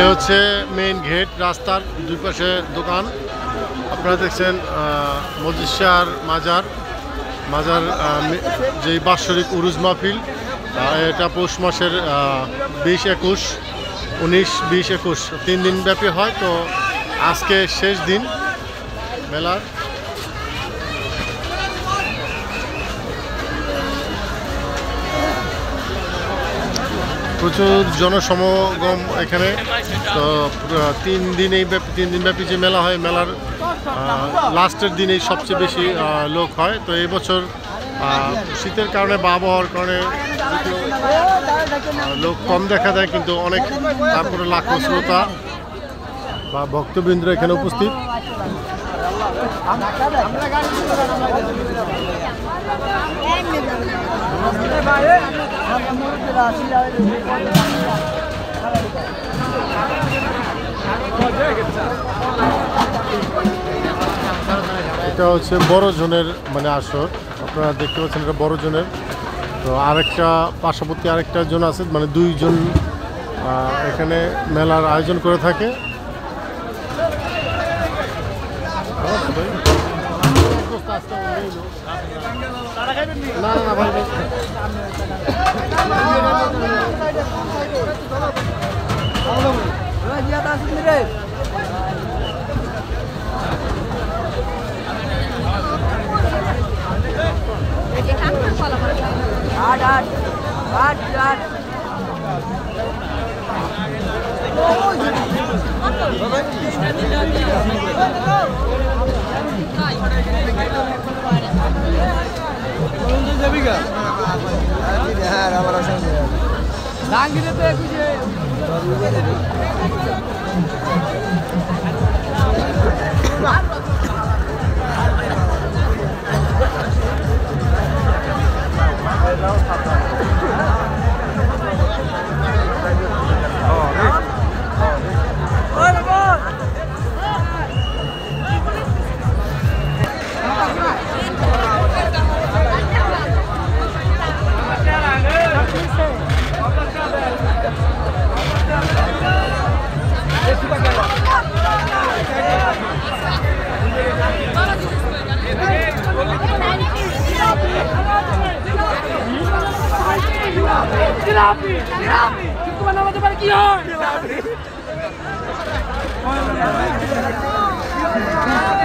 এ হচ্ছে main gate, রাস্তার দুই পাশে দোকান। আপনারা দেখছেন মজিশার মাজার যে বাৎসরিক উরুজ মাহফিল, এটা পৌষ মাসের 20, 21, 19, 20, 21 3 দিন ব্যাপী হয়। তো আজকে শেষ দিন মেলার। প্রচুর জনসমাগম এখানে। তো 3 দিন ব্যাপী যে মেলা হয়, মেলার লাস্টের দিনেই সবচেয়ে বেশি লোক হয়। তো এই বছর শীতের কারণে বা আবহাওয়ার কারণে লোক কম দেখা দেয়, কিন্তু অনেক তারপরে লাখো শ্রোতা বা ভক্তবৃন্দ এখানে উপস্থিত। এটা হচ্ছে বড় জনের মানে আসর, আপনারা দেখতে পাচ্ছেন এটা বড় জনের। তো আরেকটা পার্শ্ববর্তী আরেকটা জন আছে, মানে 2 জন এখানে মেলার আয়োজন করে থাকে। না না ভাই কি হয়।